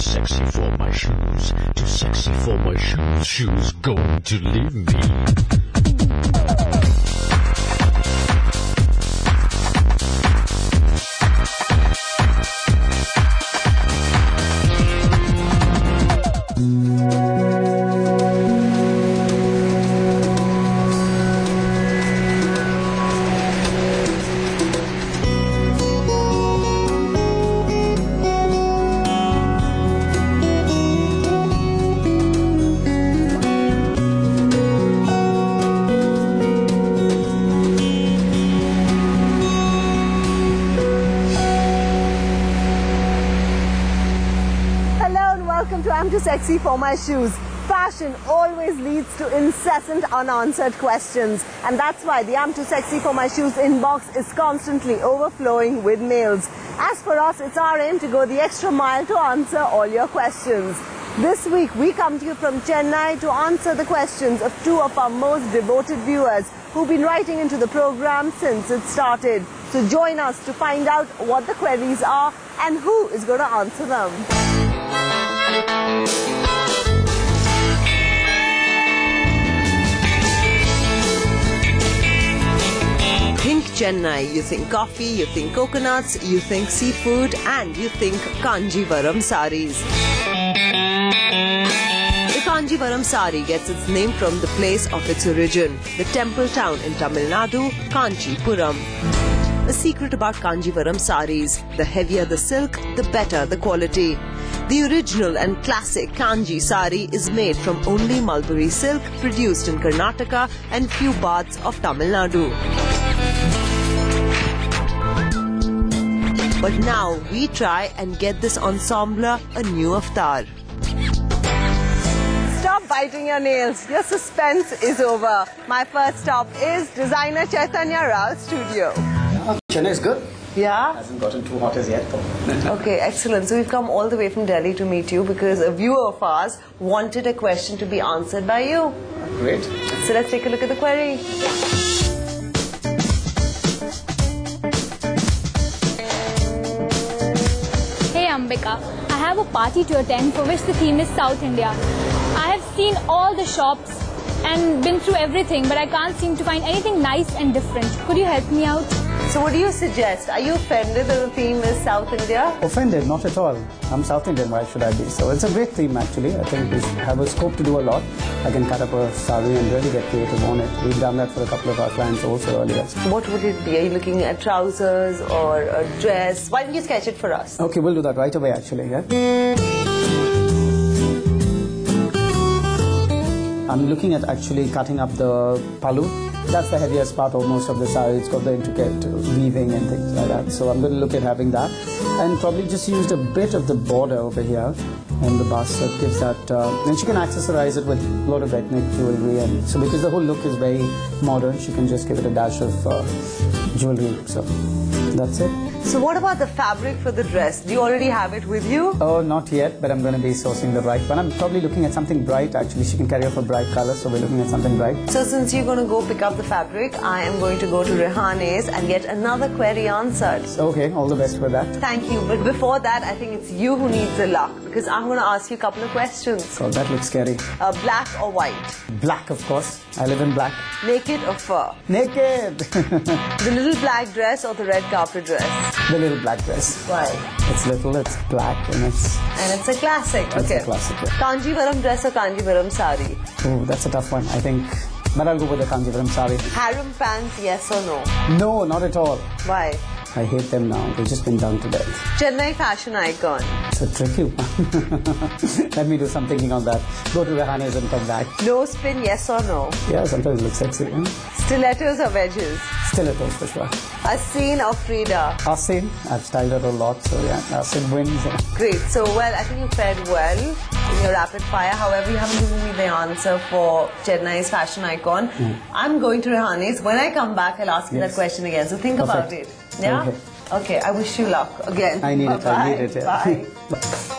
sexy for my shoes, too sexy for my shoes. Shoes going to leave me. Welcome to I'm Too Sexy for My Shoes. Fashion always leads to incessant unanswered questions, and that's why the I'm Too Sexy for My Shoes inbox is constantly overflowing with mails. As for us, it's our aim to go the extra mile to answer all your questions. This week we come to you from Chennai to answer the questions of two of our most devoted viewers who've been writing into the program since it started. So join us to find out what the queries are and who is going to answer them. Think Chennai, you think coffee, you think coconuts, you think seafood, and you think Kanjivaram saris. The Kanjivaram sari gets its name from the place of its origin, the temple town in Tamil Nadu, Kanchipuram. A secret about Kanjivaram saris: the heavier the silk, the better the quality. The original and classic Kanji sari is made from only mulberry silk produced in Karnataka and few parts of Tamil Nadu. But now we try and get this ensemble a new avatar. Stop biting your nails. Your suspense is over. My first stop is designer Chaitanya Rao's studio. Chennai is good. Yeah? Hasn't gotten too hot as yet though. Okay, excellent. So we've come all the way from Delhi to meet you because a viewer of ours wanted a question to be answered by you. Great. So let's take a look at the query. Hey Ambika, I have a party to attend for which the theme is South India. I have seen all the shops and been through everything, but I can't seem to find anything nice and different. Could you help me out? So what do you suggest? Are you offended that the theme is South India? Offended? Not at all. I'm South Indian, why should I be? So it's a great theme actually. I think we have a scope to do a lot. I can cut up a sari and really get creative on it. We've done that for a couple of our clients also earlier. What would it be? Are you looking at trousers or a dress? Why don't you sketch it for us? Okay, we'll do that right away actually. Yeah? I'm looking at actually cutting up the pallu. That's the heaviest part almost of the sari. It's got the intricate weaving and things like that. So I'm going to look at having that. And probably just used a bit of the border over here on the bust. So it gives that... and she can accessorize it with a lot of ethnic jewelry. And so because the whole look is very modern, she can just give it a dash of jewelry. So that's it. So what about the fabric for the dress? Do you already have it with you? Oh, not yet, but I'm going to be sourcing the right one. I'm probably looking at something bright actually. She can carry off a bright color, so we're looking at something bright. So since you're going to go pick up the fabric, I am going to go to Rehane's and get another query answered. Okay, all the best for that. Thank you. But before that, I think it's you who needs the luck because I'm going to ask you a couple of questions. Oh, that looks scary. Black or white? Black, of course. I live in black. Naked or fur? Naked! The little black dress or the red carpet dress? The little black dress. Why? It's little, it's black, and it's... And it's a classic. It's okay. a classic, yeah. Kanjivaram dress or Kanjivaram sari? Oh, that's a tough one, I think. But I'll go with the Kanjivaram sari. Harem pants, yes or no? No, not at all. Why? I hate them now. They've just been done to death. Chennai fashion icon. It's a tricky one. Let me do some thinking on that. Go to Rehane's and come back. No spin, yes or no? Yeah, sometimes it looks sexy. Yeah? Stilettos or wedges? Stilettos for sure. Asin or Frida? Asin. I've styled her a lot, so yeah, Asin wins. Great. So, well, I think you fared well in your rapid fire. However, you haven't given me the answer for Chennai's fashion icon. I'm going to Rehane's. When I come back, I'll ask you that question again. So think about it. Yeah? Okay. Okay, I wish you luck again. I need Bye-bye. it. I need it. Yeah. Bye.